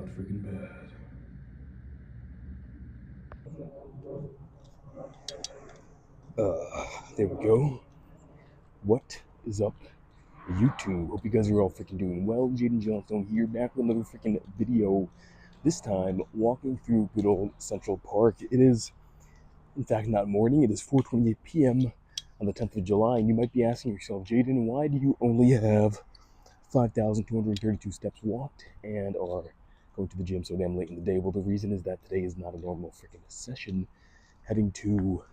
not freaking bad. There we go. What is up, YouTube? Hope you guys are all freaking doing well. Jaden Johnstone here, back with another freaking video. This time, walking through good old Central Park. It is, in fact, not morning. It is 4:28 p.m. on the 10th of July, and you might be asking yourself, Jaden, why do you only have 5,232 steps walked and are going to the gym so damn late in the day? Well, the reason is that today is not a normal freaking session. Heading to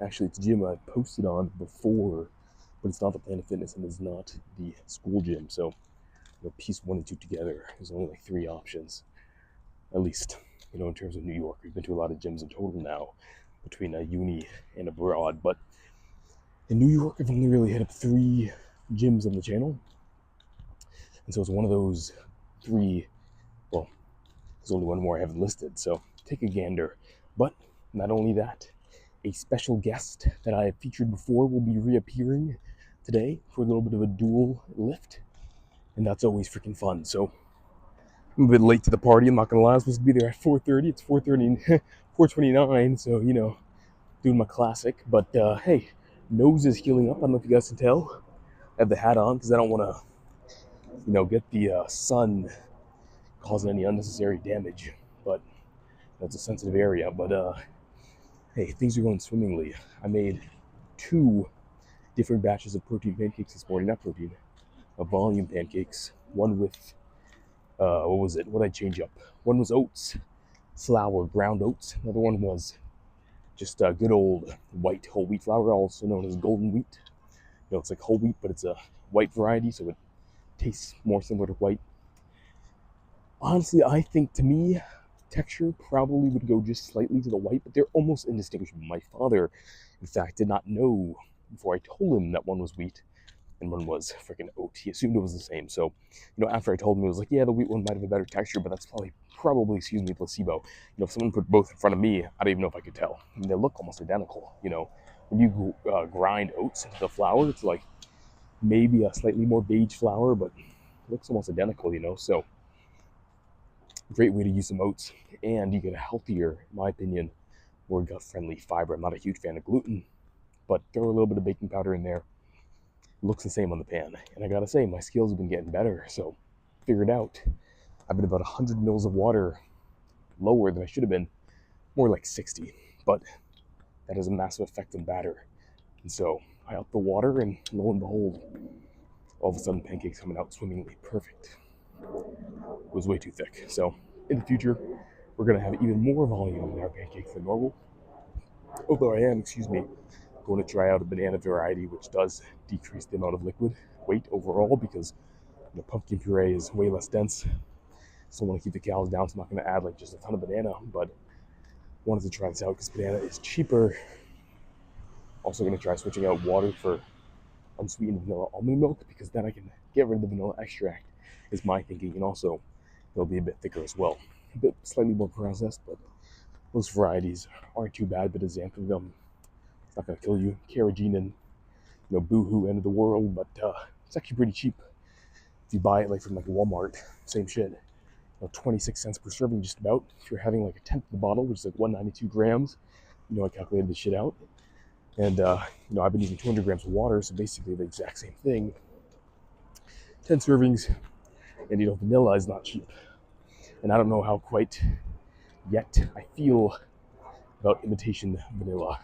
actually it's a gym I posted on before, but it's not the Planet Fitness and it's not the school gym. So, piece one and two together, there's only like three options, at least, in terms of New York. We've been to a lot of gyms in total now, between uni and abroad. But in New York, I've only really hit up three gyms on the channel. And so it's one of those three, there's only one more I haven't listed, so take a gander. But not only that, a special guest that I have featured before will be reappearing today for a little bit of a dual lift, and that's always freaking fun. So I'm a bit late to the party, I'm not gonna lie. I was supposed to be there at 4:30. It's 4:30, 4:29, so doing my classic. But hey, nose is healing up. I don't know if you guys can tell. I have the hat on because I don't want to get the sun causing any unnecessary damage, but that's a sensitive area. But hey, things are going swimmingly. I made two different batches of protein pancakes this morning. Not protein, volume pancakes. One with, what was it? What did I change up? One was oats, flour, ground oats. Another one was just good old white whole wheat flour, also known as golden wheat. It's like whole wheat, but it's a white variety, so it tastes more similar to white. Honestly, I think, to me, texture probably would go just slightly to the white, but they're almost indistinguishable. My father, in fact, did not know before I told him that one was wheat and one was freaking oat. He assumed it was the same. So, after I told him, he was like, yeah, the wheat one might have a better texture, but that's probably, excuse me, placebo. If someone put both in front of me, I don't even know if I could tell. I mean, they look almost identical. When you grind oats into the flour, it's like maybe a slightly more beige flour, but it looks almost identical, So, great way to use some oats, and you get a healthier, in my opinion, more gut-friendly fiber. I'm not a huge fan of gluten, but throw a little bit of baking powder in there. It looks the same on the pan. And I gotta say, my skills have been getting better, so figured out I've been about 100 mils of water lower than I should have been, more like 60, but that has a massive effect on batter. And so I upped the water, and lo and behold, all of a sudden pancakes coming out swimmingly perfect. It was way too thick. So in the future, we're gonna have even more volume in our pancakes than normal. Although I am, going to try out a banana variety, which does decrease the amount of liquid weight overall, because pumpkin puree is way less dense. Still want to keep the calories down, so I'm not going to add like just a ton of banana, but wanted to try this out because banana is cheaper. Also going to try switching out water for unsweetened vanilla almond milk, because then I can get rid of the vanilla extract, is my thinking, and also it'll be a bit thicker as well. A bit slightly more processed, but those varieties aren't too bad. But xanthan, it's not going to kill you. Carrageenan, boohoo, end of the world, but it's actually pretty cheap. If you buy it like from like Walmart, same shit. 26 cents per serving, just about. If you're having like a tenth of the bottle, which is like 192 grams, I calculated this shit out. And, I've been using 200 grams of water, so basically the exact same thing. 10 servings, and, vanilla is not cheap. And I don't know how quite yet I feel about imitation vanilla.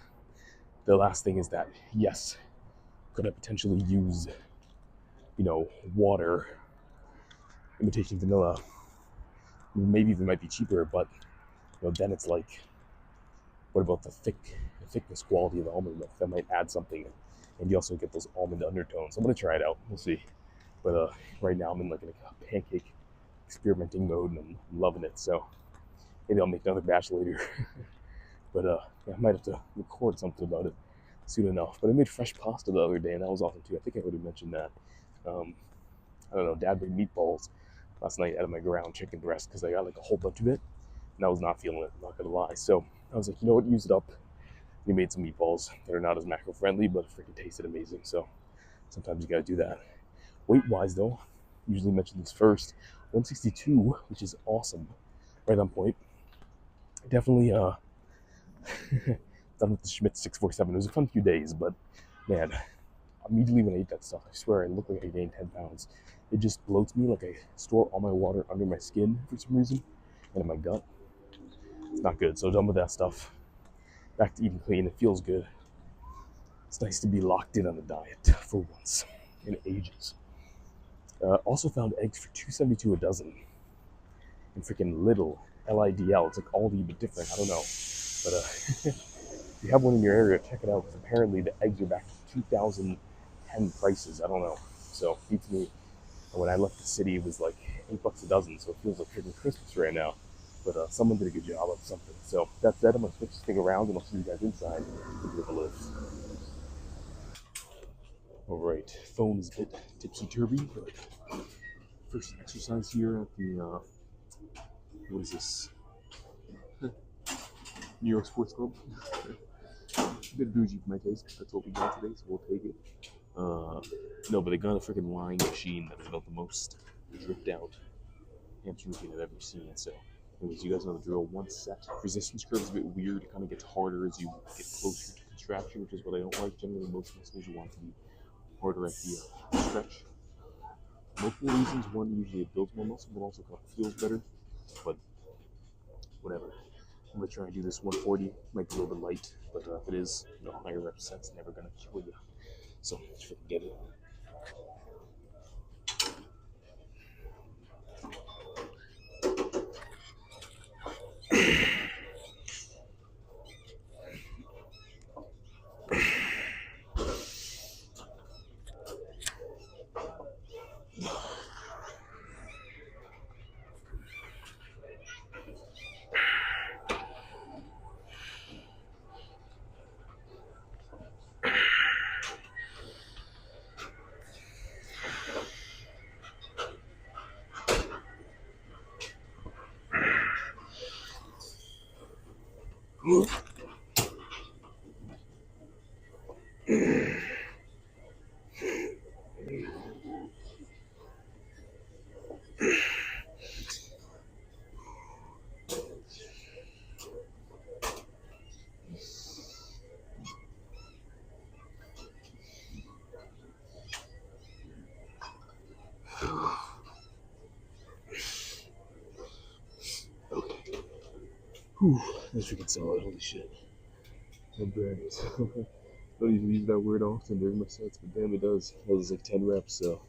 The last thing is that, yes, could I potentially use, water, imitation vanilla? Maybe even might be cheaper, but, then it's like, what about the thickness quality of the almond milk? That might add something, and you also get those almond undertones. I'm gonna try it out. We'll see. But right now I'm in like a pancake experimenting mode, and I'm loving it. So maybe I'll make another batch later. But I might have to record something about it soon enough. But I made fresh pasta the other day, and that was awesome too. I think I already mentioned that. I don't know. Dad made meatballs last night out of my ground chicken breast, because I got like a whole bunch of it, and I was not feeling it. I'm not gonna lie. So I was like, you know what? Use it up. We made some meatballs that are not as macro friendly, but freaking tasted amazing. So sometimes you gotta do that. Weight wise though, usually mention this first. 162, which is awesome, right on point. Definitely done with the Schmidt 647. It was a fun few days, but man, immediately when I ate that stuff, I swear I look like I gained 10 pounds. It just bloats me, like I store all my water under my skin for some reason and in my gut. It's not good. So done with that stuff. Back to eating clean. It feels good. It's nice to be locked in on a diet for once in ages. Also found eggs for $2.72 a dozen. And freaking Lidl, Lidl. It's like Aldi but different. I don't know, but if you have one in your area, check it out because apparently the eggs are back to 2010 prices. I don't know. So beats me. And when I left the city, it was like $8 a dozen. So it feels like freaking Christmas right now. But someone did a good job of something. So that said, I'm gonna switch this thing around and I'll see you guys inside with the lift. All right, phone is a bit tipsy-turvy, but first exercise here at the, what is this? New York Sports Club. A bit bougie for my taste. That's what we got today, so we'll take it. No, but they got a freaking line machine that is about the most dripped out hamster machine I've ever seen. So, anyways, you guys know the drill. One set. Resistance curve is a bit weird. It kind of gets harder as you get closer to contraction, which is what I don't like. Generally, most muscles you want to be harder at the stretch. Multiple reasons. One, usually it builds more muscle, but also kind of feels better. But whatever. I'm gonna try and do this 140. Might be a little bit light, but if it is, higher rep sets never gonna kill you. So forget it. Whew, that's freaking solid. Holy shit. No braggers. Don't usually use that word often during my sets, but damn, it does. That was like 10 reps, so.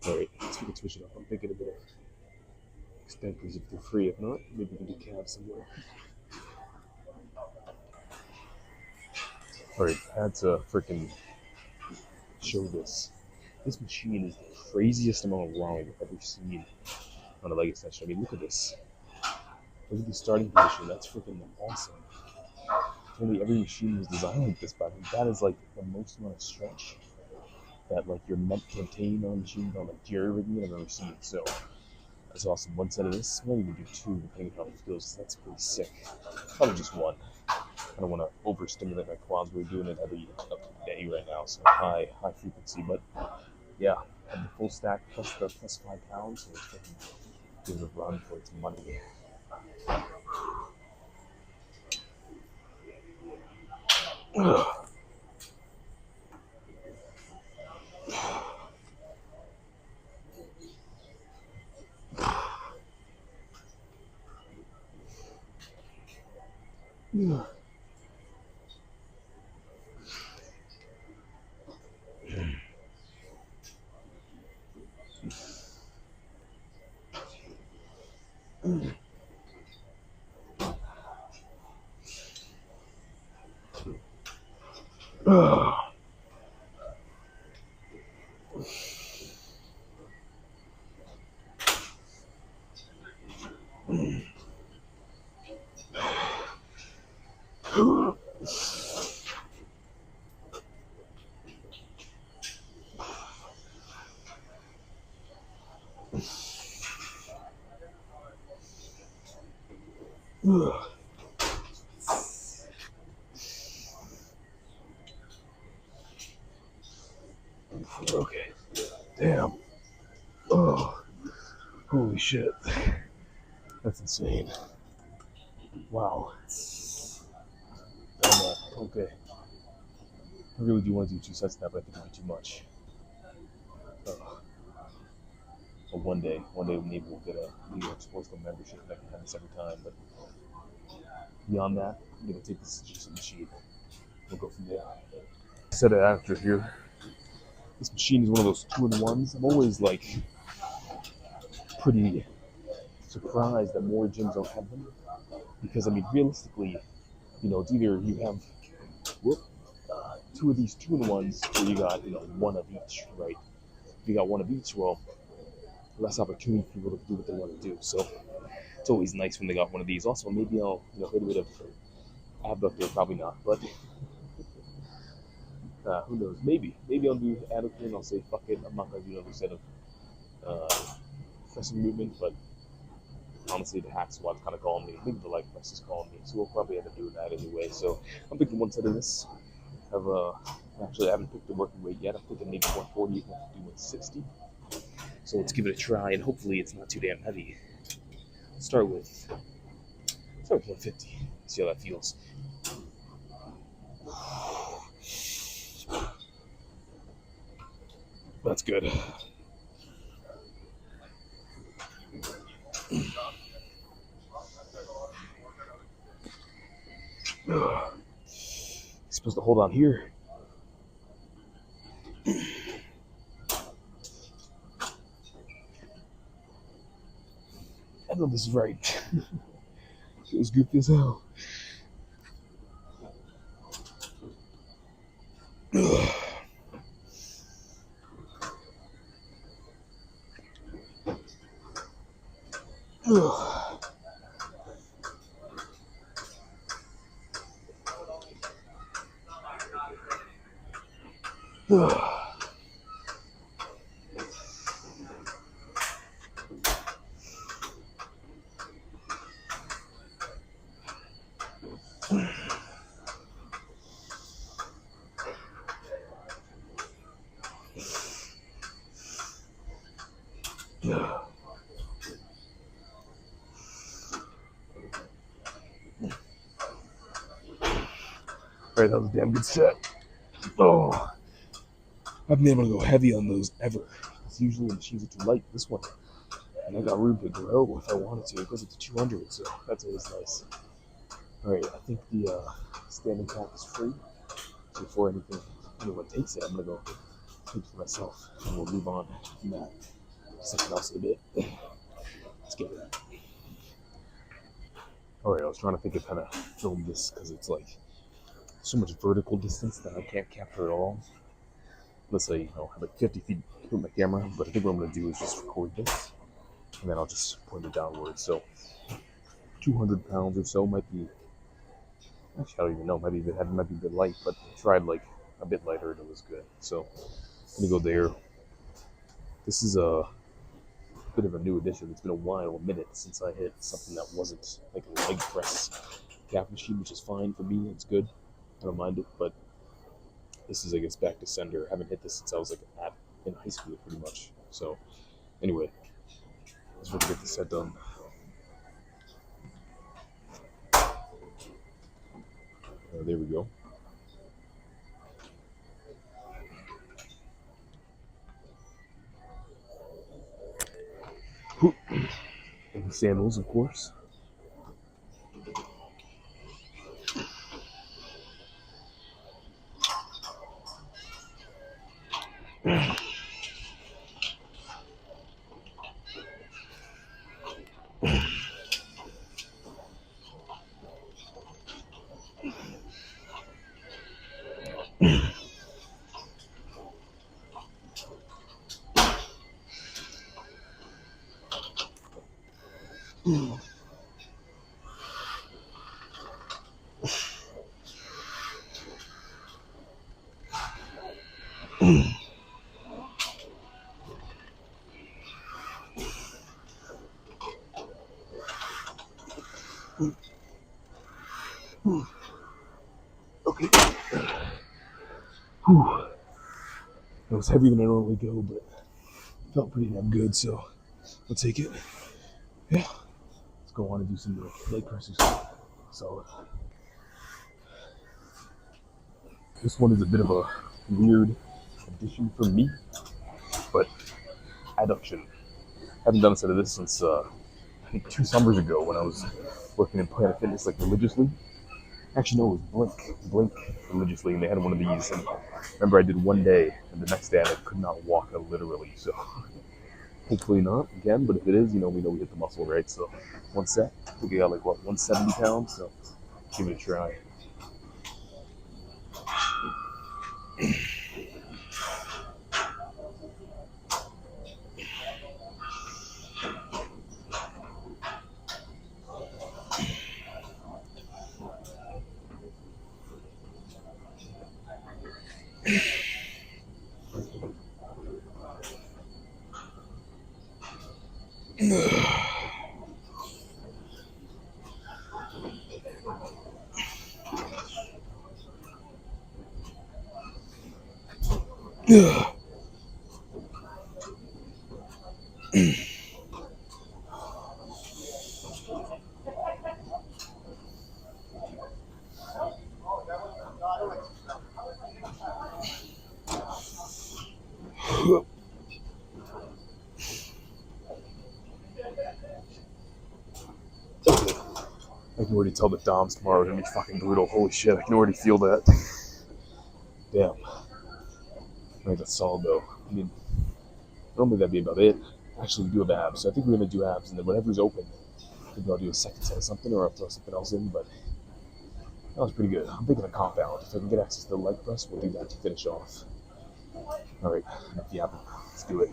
Alright, let's freaking switch it up. I'm thinking a bit of extenders if they're free. If not, maybe we can do calves somewhere. Alright, I had to freaking show this. This machine is the craziest amount of wrong I've ever seen on a leg extension. I mean, look at this. Look at the starting position. That's freaking awesome. Only every machine was designed like this, but I mean, that is like the most amount of stretch that like you're meant to obtain on a machine on like jerry rigging I've ever seen. So that's awesome. One set of this, maybe we can do two depending on how it feels. That's pretty sick. Probably just one. I don't want to overstimulate my quads. We're doing it every day right now, so high frequency. But yeah, and the full stack plus the plus 5 pounds, so it's give it a run for its money. Okay. Damn. Oh. Holy shit. shit. That's insane. Wow. Okay. I really do want to do 2 sets now, but I think it'd be too much. But one day maybe we'll get a New York Sports Club membership and I can have this every time. But beyond that, I'm gonna take this just machine. We'll go from there. Set it after here. This machine is one of those 2-in-1s. I'm always like pretty surprised that more gyms don't have them. Because I mean realistically, it's either you have 2 of these 2-in-1s or you got, one of each, right? If you got one of each, well, less opportunity for people to do what they want to do. So it's always nice when they got one of these. Also, maybe I'll hit a bit of abductor, probably not, but who knows? Maybe I'll do abductor and I'll say fuck it. I'm not gonna do another set of pressing movement, but honestly, the hack squat's kind of calling me. Maybe the leg press is calling me, so we'll probably end up doing that anyway. So I'm picking one set of this. Actually, I haven't picked the working weight yet. I'm thinking maybe 140, 150, 160. So let's give it a try, and hopefully it's not too damn heavy. Start with 150. See how that feels. That's good. You're supposed to hold on here. I know this is right. It was goofy as hell. Alright, that was a damn good set. Oh, I've been able to go heavy on those ever. Because usually the machines are too light. This one, and I got room to grow if I wanted to. It goes up to 200, so that's always nice. Alright, I think the standing pack is free. So before anyone takes it, I'm gonna go take it for myself, and we'll move on from that. Something else in a bit. Let's get it. Alright, I was trying to think of how to film this because it's like so much vertical distance that I can't capture it all. Unless I, have like 50 feet with my camera. But I think what I'm gonna do is just record this, and then I'll just point it downwards. So 200 pounds or so might be. Actually, I don't even know. Might be a bit heavy, might be a bit light. But I tried like a bit lighter, and it was good. So I'm gonna go there. This is a bit of a new addition. It's been a minute since I hit something that wasn't like a leg press calf machine, which is fine for me. It's good. I don't mind it, but this is, I guess, back to sender. I haven't hit this since I was like in high school, pretty much. So, anyway, let's get this set done. There we go. And the sandals, of course. Okay. Whew. It was heavier than I normally go, but felt pretty damn good, so I'll take it. Yeah, let's go on and do some leg presses. So this one is a bit of a weird addition for me, but adduction. I haven't done a set of this since I think 2 summers ago when I was working in Planet Fitness like religiously. Actually, no, it was Blink religiously, and they had one of these. And I remember I did one day, and the next day I could not walk literally. So hopefully not again, but if it is, we know we hit the muscle, right? So one set, I think I got like what 170 pounds. So give it a try. I can already tell the DOMs tomorrow are gonna be fucking brutal. Holy shit, I can already feel that. Damn. Right, that's solid though. I mean, normally that'd be about it. Actually, we do have abs, so I think we're gonna do abs, and then whatever's open, maybe I'll do a second set of something, or I'll throw something else in. But that was pretty good. I'm thinking a compound. If I can get access to the leg press, we'll do that to finish off. All right, enough yapping. Let's do it.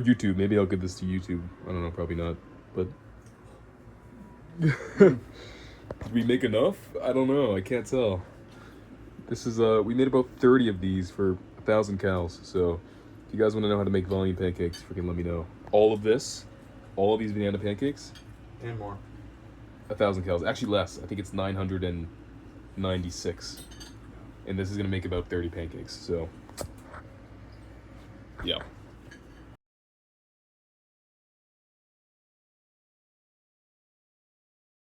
YouTube. Maybe I'll give this to YouTube. I don't know, probably not. But did we make enough? I don't know. I can't tell. This is we made about 30 of these for 1,000 cals. So if you guys want to know how to make volume pancakes, freaking let me know. All of this, all of these banana pancakes, and more. 1,000 cals. Actually less. I think it's 996. And this is gonna make about 30 pancakes. So yeah.